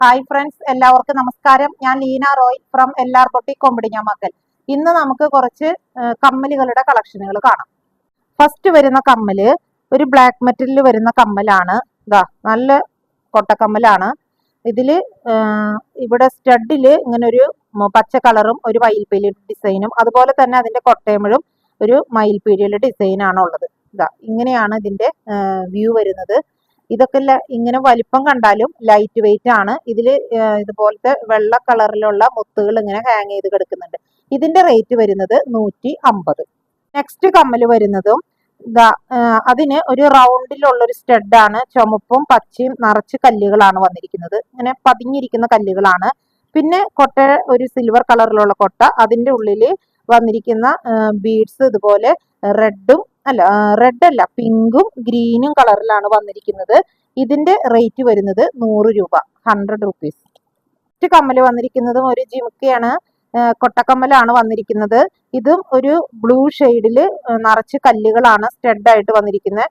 Hi friends, എല്ലാവർക്കും നമസ്കാരം. ഞാൻ Leena Roy from LR boutique Kombodinjamakkal. ഇന്ന് നമുക്ക് കുറച്ച് കമ്മലുകളുടെ കളക്ഷനുകൾ കാണാം. ഫസ്റ്റ് വരുന്ന കമ്മല് ഒരു ബ്ലാക്ക് മെറ്റലിൽ വരുന്ന കമ്മലാണ്. ഇതാ നല്ല കൊട്ടക്കമ്മലാണ്. ഇതില് ഇവിടെ സ്റ്റഡില് ഇങ്ങനെ ഒരു പച്ച കളറും ഒരു മയിൽപ്പീലി ഡിസൈനും, അതുപോലെ തന്നെ അതിന്റെ കൊട്ടയമ്പഴും ഒരു മയിൽപ്പീലിയുടെ ഡിസൈനാണ് ഉള്ളത്. ഇതാ ഇങ്ങനെയാണ് ഇതിന്റെ വ്യൂ വരുന്നത്. ഇതൊക്കെ ഇങ്ങനെ വലിപ്പം കണ്ടാലും ലൈറ്റ് വെയിറ്റ് ആണ്. ഇതില് ഇതുപോലത്തെ വെള്ള കളറിലുള്ള മുത്തുകൾ ഇങ്ങനെ ഹാങ് ചെയ്ത് കിടക്കുന്നുണ്ട്. ഇതിന്റെ റേറ്റ് വരുന്നത് 150. നെക്സ്റ്റ് കമ്മല് വരുന്നതും അതിന് ഒരു റൗണ്ടിലുള്ള ഒരു സ്റ്റഡാണ്. ചുമപ്പും പച്ചയും നിറച്ച് കല്ലുകളാണ് വന്നിരിക്കുന്നത്. ഇങ്ങനെ പതിഞ്ഞിരിക്കുന്ന കല്ലുകളാണ്. പിന്നെ കൊട്ട ഒരു സിൽവർ കളറിലുള്ള കൊട്ട, അതിന്റെ ഉള്ളിൽ വന്നിരിക്കുന്ന ബീഡ്സ് ഇതുപോലെ റെഡ് അല്ല പിങ്കും ഗ്രീനും കളറിലാണ് വന്നിരിക്കുന്നത്. ഇതിന്റെ റേറ്റ് വരുന്നത് 100 രൂപ, 100 റുപ്പീസ്. നെക്സ്റ്റ് കമ്മല് വന്നിരിക്കുന്നതും ഒരു ജിമിക്കയാണ്, കൊട്ടക്കമ്മലാണ് വന്നിരിക്കുന്നത്. ഇതും ഒരു ബ്ലൂ ഷെയ്ഡില് നിറച്ച് കല്ലുകളാണ് സ്റ്റഡായിട്ട് വന്നിരിക്കുന്നത്.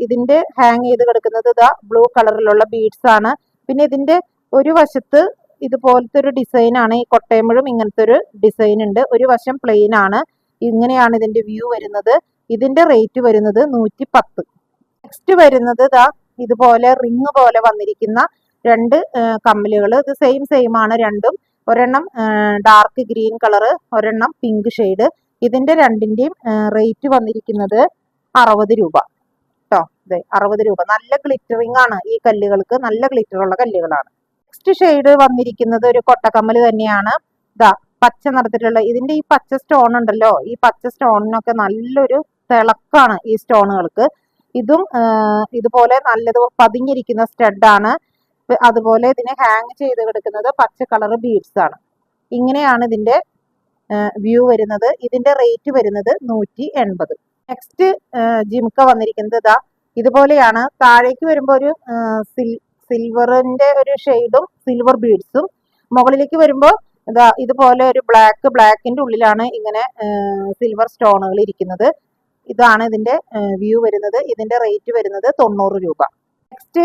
ഇതിന്റെ ഹാങ് ചെയ്ത് കിടക്കുന്നത് ഇതാ ബ്ലൂ കളറിലുള്ള ബീഡ്സ് ആണ്. പിന്നെ ഇതിന്റെ ഒരു വശത്ത് ഇതുപോലത്തെ ഒരു ഡിസൈൻ ആണ്. ഈ കൊട്ടയമ്പഴും ഇങ്ങനത്തെ ഒരു ഡിസൈൻ ഉണ്ട്. ഒരു വശം പ്ലെയിൻ ആണ്. ഇങ്ങനെയാണ് ഇതിന്റെ വ്യൂ വരുന്നത്. ഇതിന്റെ റേറ്റ് വരുന്നത് 110. നെക്സ്റ്റ് വരുന്നത് ഇതുപോലെ റിങ് പോലെ വന്നിരിക്കുന്ന രണ്ട് കമ്മലുകൾ. ഇത് സെയിം ആണ് രണ്ടും. ഒരെണ്ണം ഡാർക്ക് ഗ്രീൻ കളറ്, ഒരെണ്ണം പിങ്ക് ഷെയ്ഡ്. ഇതിന്റെ രണ്ടിന്റെയും റേറ്റ് വന്നിരിക്കുന്നത് 60 രൂപ കേട്ടോ. 60 രൂപ. നല്ല ഗ്ലിറ്ററിങ് ആണ് ഈ കല്ലുകൾക്ക്, നല്ല ഗ്ലിറ്റർ ഉള്ള കല്ലുകളാണ്. നെക്സ്റ്റ് ഷെയ്ഡ് വന്നിരിക്കുന്നത് ഒരു കൊട്ടക്കമ്മല് തന്നെയാണ്. പച്ച നിറത്തിലുള്ള ഇതിന്റെ ഈ പച്ച സ്റ്റോൺ ഉണ്ടല്ലോ, ഈ പച്ച സ്റ്റോണിനൊക്കെ നല്ലൊരു തിളക്കാണ് ഈ സ്റ്റോണുകൾക്ക്. ഇതും ഇതുപോലെ നല്ലത് പതിഞ്ഞിരിക്കുന്ന സ്റ്റഡാണ്. അതുപോലെ ഇതിനെ ഹാങ് ചെയ്ത് കിടക്കുന്നത് പച്ച കളർ ബീഡ്സ് ആണ്. ഇങ്ങനെയാണ് ഇതിന്റെ വ്യൂ വരുന്നത്. ഇതിന്റെ റേറ്റ് വരുന്നത് 180. നെക്സ്റ്റ് ജിംക്ക വന്നിരിക്കുന്നത് ഇതുപോലെയാണ്. താഴേക്ക് വരുമ്പോൾ ഒരു സിൽവറിന്റെ ഒരു ഷെയ്ഡും സിൽവർ ബീഡ്സും, മുകളിലേക്ക് വരുമ്പോൾ ഇതുപോലെ ഒരു ബ്ലാക്കിന്റെ ഉള്ളിലാണ് ഇങ്ങനെ സിൽവർ സ്റ്റോണുകൾ ഇരിക്കുന്നത്. ഇതാണ് ഇതിന്റെ വ്യൂ വരുന്നത്. ഇതിന്റെ റേറ്റ് വരുന്നത് 90 രൂപ. നെക്സ്റ്റ്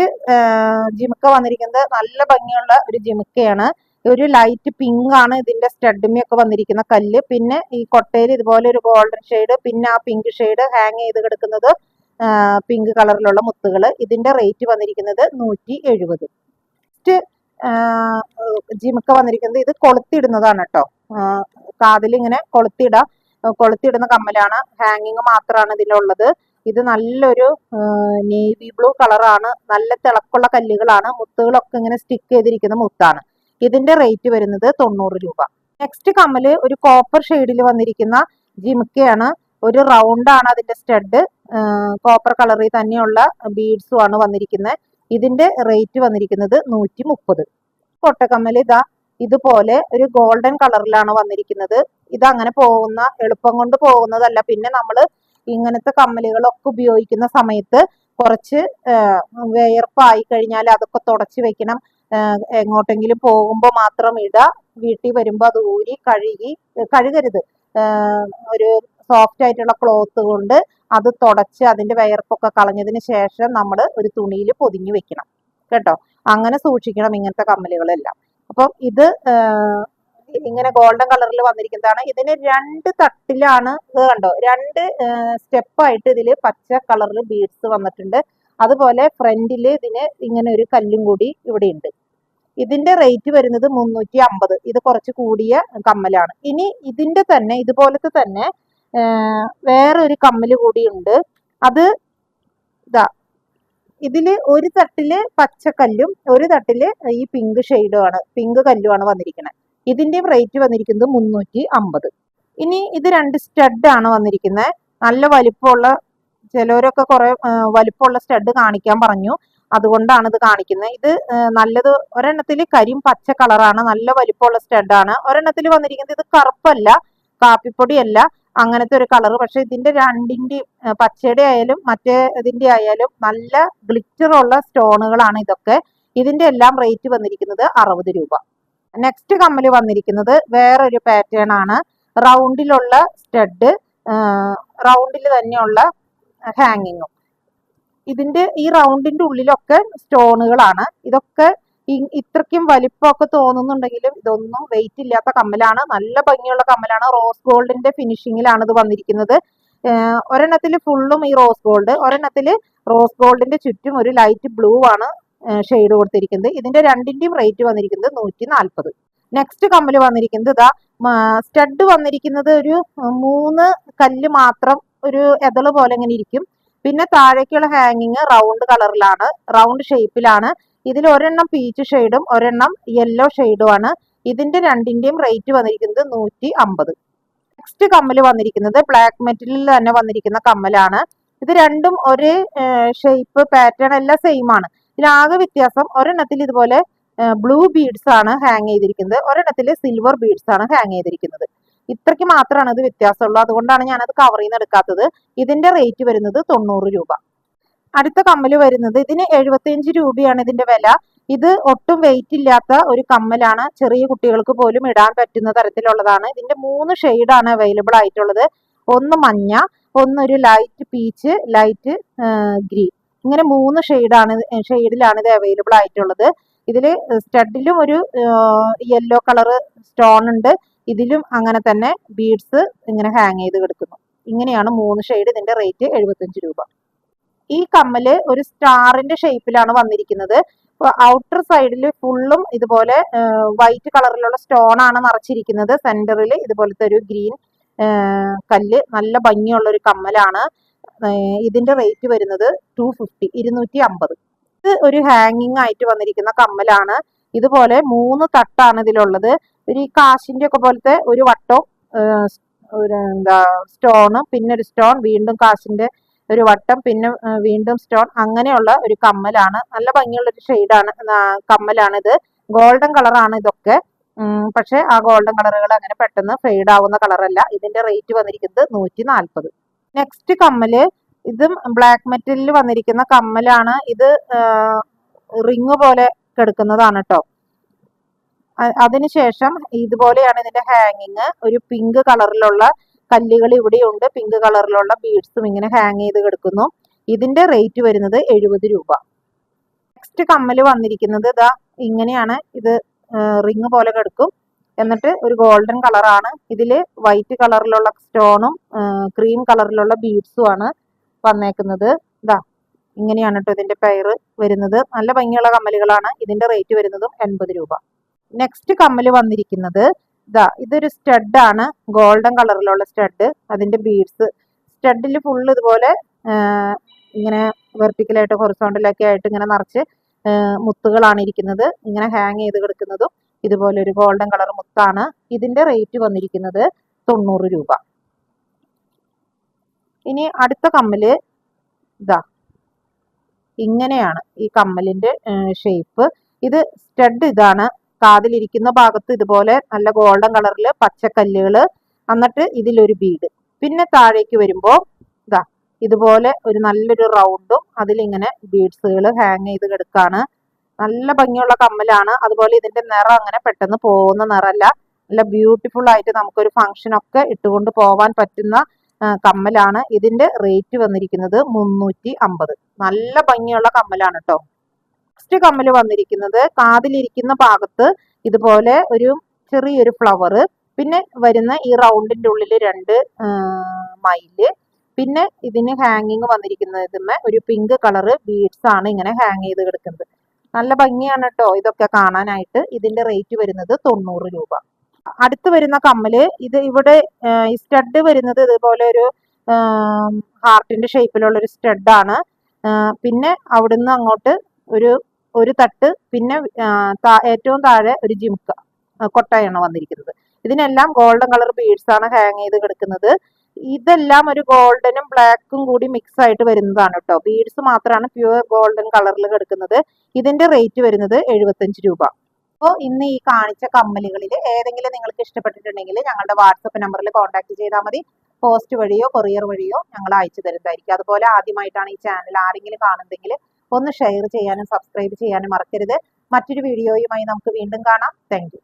ജിമിക്ക വന്നിരിക്കുന്നത് നല്ല ഭംഗിയുള്ള ഒരു ജിമിക്കയാണ്. ഒരു ലൈറ്റ് പിങ്ക് ആണ് ഇതിന്റെ സ്റ്റഡ്മിയൊക്കെ വന്നിരിക്കുന്ന കല്ല്. പിന്നെ ഈ കൊട്ടയിൽ ഇതുപോലെ ഒരു ഗോൾഡൻ ഷെയ്ഡ്, പിന്നെ ആ പിങ്ക് ഷെയ്ഡ് ഹാങ് ചെയ്ത് കിടക്കുന്നത് പിങ്ക് കളറിലുള്ള മുത്തുകൾ. ഇതിന്റെ റേറ്റ് വന്നിരിക്കുന്നത് 170. നെക്സ്റ്റ് ജിമിക്ക വന്നിരിക്കുന്നത് ഇത് കൊളുത്തിടുന്നതാണ് കേട്ടോ. കാതിൽ ഇങ്ങനെ കൊളുത്തിടുന്ന കമ്മലാണ്. ഹാങ്ങിങ് മാത്രമാണ് ഇതിലുള്ളത്. ഇത് നല്ലൊരു നേവി ബ്ലൂ കളറാണ്. നല്ല തിളക്കുള്ള കല്ലുകളാണ്. മുത്തുകളൊക്കെ ഇങ്ങനെ സ്റ്റിക്ക് ചെയ്തിരിക്കുന്ന മുത്താണ്. ഇതിന്റെ റേറ്റ് വരുന്നത് 90 രൂപ. നെക്സ്റ്റ് കമ്മല് ഒരു കോപ്പർ ഷെയ്ഡിൽ വന്നിരിക്കുന്ന ജിമിക്കയാണ്. ഒരു റൗണ്ട് ആണ് അതിന്റെ സ്റ്റഡ്. കോപ്പർ കളറിൽ തന്നെയുള്ള ബീഡ്സും ആണ് വന്നിരിക്കുന്നത്. ഇതിന്റെ റേറ്റ് വന്നിരിക്കുന്നത് 130. കൊട്ടക്കമ്മല് ഇതുപോലെ ഒരു ഗോൾഡൻ കളറിലാണ് വന്നിരിക്കുന്നത്. ഇതങ്ങനെ എളുപ്പം കൊണ്ട് പോകുന്നതല്ല. പിന്നെ നമ്മൾ ഇങ്ങനത്തെ കമ്മലുകളൊക്കെ ഉപയോഗിക്കുന്ന സമയത്ത് കുറച്ച് വിയർപ്പായി കഴിഞ്ഞാൽ അതൊക്കെ തുടച്ച് വെക്കണം. എങ്ങോട്ടെങ്കിലും പോകുമ്പോൾ മാത്രം ഇടുക. വീട്ടിൽ വരുമ്പോൾ അത് ഊരി കഴുകരുത്. ഒരു സോഫ്റ്റ് ആയിട്ടുള്ള ക്ലോത്ത് കൊണ്ട് അത് തുടച്ച് അതിന്റെ വിയർപ്പൊക്കെ കളഞ്ഞതിന് ശേഷം നമ്മൾ ഒരു തുണിയിൽ പൊതിഞ്ഞു വെക്കണം കേട്ടോ. അങ്ങനെ സൂക്ഷിക്കണം ഇങ്ങനത്തെ കമ്മലുകളെല്ലാം. അപ്പം ഇത് ഇങ്ങനെ ഗോൾഡൻ കളറിൽ വന്നിരിക്കുന്നതാണ്. ഇതിന് 2 തട്ടിലാണ്. ഇത് കണ്ടോ, 2 സ്റ്റെപ്പായിട്ട് ഇതില് പച്ച കളറിൽ ബീഡ്സ് വന്നിട്ടുണ്ട്. അതുപോലെ ഫ്രണ്ടില് ഇതിന് ഇങ്ങനെ ഒരു കല്ലും കൂടി ഇവിടെ ഉണ്ട്. ഇതിന്റെ റേറ്റ് വരുന്നത് 350. ഇത് കുറച്ച് കൂടിയ കമ്മലാണ്. ഇനി ഇതിന്റെ തന്നെ ഇതുപോലത്തെ തന്നെ വേറെ ഒരു കമ്മല് കൂടി ഉണ്ട്. അത് ഇതില് ഒരു തട്ടില് പച്ചക്കല്ലും ഒരു തട്ടില് ഈ പിങ്ക് ഷെയ്ഡുമാണ്, പിങ്ക് കല്ലുമാണ് വന്നിരിക്കുന്നത്. ഇതിന്റെ റേറ്റ് വന്നിരിക്കുന്നത് 350. ഇനി ഇത് 2 സ്റ്റഡാണ് വന്നിരിക്കുന്നത്. നല്ല വലിപ്പമുള്ള, ചിലവരൊക്കെ കുറെ വലിപ്പമുള്ള സ്റ്റഡ് കാണിക്കാൻ പറഞ്ഞു, അതുകൊണ്ടാണ് ഇത് കാണിക്കുന്നത്. ഇത് നല്ലത് ഒരെണ്ണത്തിൽ കരിം പച്ച കളറാണ്, നല്ല വലിപ്പമുള്ള സ്റ്റഡാണ്. ഒരെണ്ണത്തിൽ വന്നിരിക്കുന്നത് ഇത് കറുപ്പല്ല, കാപ്പിപ്പൊടിയല്ല, അങ്ങനത്തെ ഒരു കളർ. പക്ഷെ ഇതിന്റെ രണ്ടിന്റെ, പച്ചയുടെ ആയാലും മറ്റേ ഇതിന്റെ ആയാലും നല്ല ഗ്ലിറ്റർ ഉള്ള സ്റ്റോണുകളാണ് ഇതൊക്കെ. ഇതിന്റെ എല്ലാം റേറ്റ് വന്നിരിക്കുന്നത് 60 രൂപ. നെക്സ്റ്റ് കമ്മല് വന്നിരിക്കുന്നത് വേറൊരു പാറ്റേൺ ആണ്. റൗണ്ടിലുള്ള സ്റ്റഡ്, റൗണ്ടിൽ തന്നെയുള്ള ഹാങ്ങിങ്ങും. ഇതിന്റെ ഈ റൗണ്ടിന്റെ ഉള്ളിലൊക്കെ സ്റ്റോണുകളാണ്. ഇതൊക്കെ ഇത്രയ്ക്കും വലിപ്പമൊക്കെ തോന്നുന്നുണ്ടെങ്കിലും ഇതൊന്നും വെയിറ്റ് ഇല്ലാത്ത കമ്മലാണ്. നല്ല ഭംഗിയുള്ള കമ്മലാണ്. റോസ് ഗോൾഡിന്റെ ഫിനിഷിങ്ങിലാണ് ഇത് വന്നിരിക്കുന്നത്. ഒരെണ്ണത്തിൽ ഫുള്ളും ഈ റോസ് ഗോൾഡ്, ഒരെണ്ണത്തിൽ റോസ് ഗോൾഡിന്റെ ചുറ്റും ഒരു ലൈറ്റ് ബ്ലൂ ആണ് ഷെയ്ഡ് കൊടുത്തിരിക്കുന്നത്. ഇതിന്റെ രണ്ടിന്റെയും റേറ്റ് വന്നിരിക്കുന്നത് 140. നെക്സ്റ്റ് കമ്മല് വന്നിരിക്കുന്നത് ഇതാ സ്റ്റഡ് വന്നിരിക്കുന്നത് ഒരു 3 കല്ല് മാത്രം ഒരു എതള് പോലെ ഇങ്ങനെ ഇരിക്കും. പിന്നെ താഴേക്കുള്ള ഹാങ്ങിങ് റൗണ്ട് കളറിലാണ്, റൗണ്ട് ഷേപ്പിലാണ്. ഇതിൽ ഒരെണ്ണം പീച്ച് ഷെയ്ഡും ഒരെണ്ണം യെല്ലോ ഷെയ്ഡും ആണ്. ഇതിന്റെ രണ്ടിന്റെയും റേറ്റ് വന്നിരിക്കുന്നത് 150. നെക്സ്റ്റ് കമ്മല് വന്നിരിക്കുന്നത് ബ്ലാക്ക് മെറ്റലിൽ തന്നെ വന്നിരിക്കുന്ന കമ്മലാണ്. ഇത് രണ്ടും ഒരേ ഷേപ്പ് പാറ്റേൺ എല്ലാം സെയിം ആണ്. ഇതിലാകെ വ്യത്യാസം ഒരെണ്ണത്തിൽ ഇതുപോലെ ബ്ലൂ ബീഡ്സ് ആണ് ഹാങ് ചെയ്തിരിക്കുന്നത്, ഒരെണ്ണത്തിൽ സിൽവർ ബീഡ്സ് ആണ് ഹാങ് ചെയ്തിരിക്കുന്നത്. ഇത്രയ്ക്ക് മാത്രമാണ് ഇത് വ്യത്യാസമുള്ളത്. അതുകൊണ്ടാണ് ഞാനത് കവറിൽ നിന്ന് എടുക്കാത്തത്. ഇതിന്റെ റേറ്റ് വരുന്നത് 90 രൂപ. അടുത്ത കമ്മല് വരുന്നത് ഇതിന് 75 രൂപയാണ് ഇതിന്റെ വില. ഇത് ഒട്ടും വെയിറ്റ് ഇല്ലാത്ത ഒരു കമ്മലാണ്. ചെറിയ കുട്ടികൾക്ക് പോലും ഇടാൻ പറ്റുന്ന തരത്തിലുള്ളതാണ്. ഇതിന്റെ 3 ഷെയ്ഡാണ് അവൈലബിൾ ആയിട്ടുള്ളത്. ഒന്ന് മഞ്ഞ, ഒന്നൊരു ലൈറ്റ് പീച്ച്, ലൈറ്റ് ഗ്രീൻ, ഇങ്ങനെ 3 ഷെയ്ഡിലാണ് ഇത് അവൈലബിൾ ആയിട്ടുള്ളത്. ഇതില് സ്റ്റഡിലും ഒരു യെല്ലോ കളറ് സ്റ്റോൺ ഉണ്ട്, ഇതിലും അങ്ങനെ തന്നെ ബീഡ്സ് ഇങ്ങനെ ഹാങ് ചെയ്ത് കിടക്കുന്നു. ഇങ്ങനെയാണ് 3 ഷെയ്ഡ്. ഇതിന്റെ റേറ്റ് 75 രൂപ. ഈ കമ്മല് ഒരു സ്റ്റാറിന്റെ ഷേപ്പിലാണ് വന്നിരിക്കുന്നത്. ഔട്ടർ സൈഡിൽ ഫുള്ളും ഇതുപോലെ വൈറ്റ് കളറിലുള്ള സ്റ്റോൺ ആണ് നിറച്ചിരിക്കുന്നത്. സെന്ററിൽ ഇതുപോലത്തെ ഒരു ഗ്രീൻ കല്ല്, നല്ല ഭംഗിയുള്ള ഒരു കമ്മലാണ്. ഇതിന്റെ റേറ്റ് വരുന്നത് 250. ഇത് ഒരു ഹാങ്ങിങ് ആയിട്ട് വന്നിരിക്കുന്ന കമ്മലാണ്. ഇതുപോലെ 3 തട്ടാണ് ഇതിലുള്ളത്. ഒരു കാശിന്റെ ഒക്കെ പോലത്തെ ഒരു വട്ടം, ഒരു സ്റ്റോണ്, പിന്നെ ഒരു സ്റ്റോൺ, വീണ്ടും കാശിന്റെ ഒരു വട്ടം, പിന്നെ വീണ്ടും സ്റ്റോൺ, അങ്ങനെയുള്ള ഒരു കമ്മലാണ്. നല്ല ഭംഗിയുള്ള ഒരു ഷെയ്ഡാണ് കമ്മലാണ് ഇത്. ഗോൾഡൻ കളറാണ് ഇതൊക്കെ. പക്ഷെ ആ ഗോൾഡൻ കളറുകൾ അങ്ങനെ പെട്ടെന്ന് ഫെയ്ഡ് ആവുന്ന കളറല്ല. ഇതിന്റെ റേറ്റ് വന്നിരിക്കുന്നത് 140. നെക്സ്റ്റ് കമ്മല് ഇതും ബ്ലാക്ക് മെറ്റലിൽ വന്നിരിക്കുന്ന കമ്മലാണ്. ഇത് റിങ് പോലെ കിടക്കുന്നതാണ് കേട്ടോ. അതിനുശേഷം ഇതുപോലെയാണ് ഇതിന്റെ ഹാങ്ങിങ്. ഒരു പിങ്ക് കളറിലുള്ള കല്ലുകൾ ഇവിടെയുണ്ട്, പിങ്ക് കളറിലുള്ള ബീഡ്സും ഇങ്ങനെ ഹാങ് ചെയ്ത് കിടക്കുന്നു. ഇതിന്റെ റേറ്റ് വരുന്നത് 70 രൂപ. നെക്സ്റ്റ് കമ്മല് വന്നിരിക്കുന്നത് ഇതാ ഇങ്ങനെയാണ്. ഇത് റിങ് പോലെ കിടക്കും. എന്നിട്ട് ഒരു ഗോൾഡൻ കളറാണ്. ഇതില് വൈറ്റ് കളറിലുള്ള സ്റ്റോണും ക്രീം കളറിലുള്ള ബീഡ്സും ആണ് വന്നേക്കുന്നത്. ഇതാ ഇങ്ങനെയാണ് കേട്ടോ ഇതിന്റെ പെയർ വരുന്നത്. നല്ല ഭംഗിയുള്ള കമ്മലുകളാണ്. ഇതിന്റെ റേറ്റ് വരുന്നതും 80 രൂപ. നെക്സ്റ്റ് കമ്മല് വന്നിരിക്കുന്നത് ഇതൊരു സ്റ്റഡാണ്, ഗോൾഡൻ കളറിലുള്ള സ്റ്റഡ്. അതിന്റെ ബീഡ്സ് സ്റ്റഡിൽ ഫുള്ള് ഇതുപോലെ ഇങ്ങനെ വെർട്ടിക്കലായിട്ട് ഹൊറിസോണ്ടലൊക്കെ ആയിട്ട് ഇങ്ങനെ നിറച്ച് മുത്തുകളാണ് ഇരിക്കുന്നത്. ഇങ്ങനെ ഹാങ് ചെയ്ത് കിടക്കുന്നതും ഇതുപോലെ ഒരു ഗോൾഡൻ കളർ മുത്താണ്. ഇതിന്റെ റേറ്റ് വന്നിരിക്കുന്നത് 90 രൂപ. ഇനി അടുത്ത കമ്മല് ഇങ്ങനെയാണ് ഈ കമ്മലിന്റെ ഷേപ്പ്. ഇത് സ്റ്റഡ് ഇതാണ്. കാതിലിരിക്കുന്ന ഭാഗത്ത് ഇതുപോലെ നല്ല ഗോൾഡൻ കളറിൽ പച്ചക്കല്ലുകള്, എന്നിട്ട് ഇതിലൊരു ബീഡ്. പിന്നെ താഴേക്ക് വരുമ്പോ ഇതുപോലെ ഒരു നല്ലൊരു റൗണ്ടും അതിലിങ്ങനെ ബീഡ്സുകൾ ഹാങ് ചെയ്ത് കിടക്കാണ്. നല്ല ഭംഗിയുള്ള കമ്മലാണ്. അതുപോലെ ഇതിന്റെ നിറം അങ്ങനെ പെട്ടെന്ന് പോകുന്ന നിറമല്ല. നല്ല ബ്യൂട്ടിഫുൾ ആയിട്ട് നമുക്കൊരു ഫംഗ്ഷൻ ഒക്കെ ഇട്ടുകൊണ്ട് പോവാൻ പറ്റുന്ന കമ്മലാണ്. ഇതിന്റെ റേറ്റ് വന്നിരിക്കുന്നത് 350. നല്ല ഭംഗിയുള്ള കമ്മലാണ് കേട്ടോ. നെക്സ്റ്റ് കമ്മല് വന്നിരിക്കുന്നത് കാതിലിരിക്കുന്ന ഭാഗത്ത് ഇതുപോലെ ഒരു ചെറിയൊരു ഫ്ലവർ, പിന്നെ വരുന്ന ഈ റൗണ്ടിന്റെ ഉള്ളിൽ 2 മയില്, പിന്നെ ഇതിന് ഹാങ്ങിങ് വന്നിരിക്കുന്നതിന്മേ ഒരു പിങ്ക് കളറ് ബീഡ്സ് ആണ് ഇങ്ങനെ ഹാങ് ചെയ്ത് കിടക്കുന്നത്. നല്ല ഭംഗിയാണ് കേട്ടോ ഇതൊക്കെ കാണാനായിട്ട്. ഇതിന്റെ റേറ്റ് വരുന്നത് 90 രൂപ. അടുത്ത് വരുന്ന കമ്മല് ഇവിടെ ഈ സ്റ്റഡ് വരുന്നത് ഇതുപോലെ ഒരു ഹാർട്ടിന്റെ ഷേപ്പിലുള്ള ഒരു സ്റ്റഡാണ്. പിന്നെ അവിടുന്ന് അങ്ങോട്ട് ഒരു തട്ട്, പിന്നെ ഏറ്റവും താഴെ ഒരു ജിംക്ക കൊട്ടയാണ് വന്നിരിക്കുന്നത്. ഇതിനെല്ലാം ഗോൾഡൻ കളർ ബീഡ്സ് ആണ് ഹാങ് ചെയ്ത് കിടക്കുന്നത്. ഇതെല്ലാം ഒരു ഗോൾഡനും ബ്ലാക്കും കൂടി മിക്സ് ആയിട്ട് വരുന്നതാണ് കേട്ടോ. ബീഡ്സ് മാത്രമാണ് പ്യുവർ ഗോൾഡൻ കളറിൽ കിടക്കുന്നത്. ഇതിന്റെ റേറ്റ് വരുന്നത് 75 രൂപ. അപ്പോൾ ഇന്ന് ഈ കാണിച്ച കമ്മലുകളിൽ ഏതെങ്കിലും നിങ്ങൾക്ക് ഇഷ്ടപ്പെട്ടിട്ടുണ്ടെങ്കിൽ ഞങ്ങളുടെ വാട്സപ്പ് നമ്പറിൽ കോൺടാക്ട് ചെയ്താൽ മതി. പോസ്റ്റ് വഴിയോ കൊറിയർ വഴിയോ ഞങ്ങൾ അയച്ചു തരുന്നതായിരിക്കും. അതുപോലെ ആദ്യമായിട്ടാണ് ഈ ചാനൽ ആരെങ്കിലും കാണുന്നതെങ്കിൽ ഒന്ന് ഷെയർ ചെയ്യാനും സബ്സ്ക്രൈബ് ചെയ്യാനും മറക്കരുത്. മറ്റൊരു വീഡിയോയുമായി നമുക്ക് വീണ്ടും കാണാം. Thank you.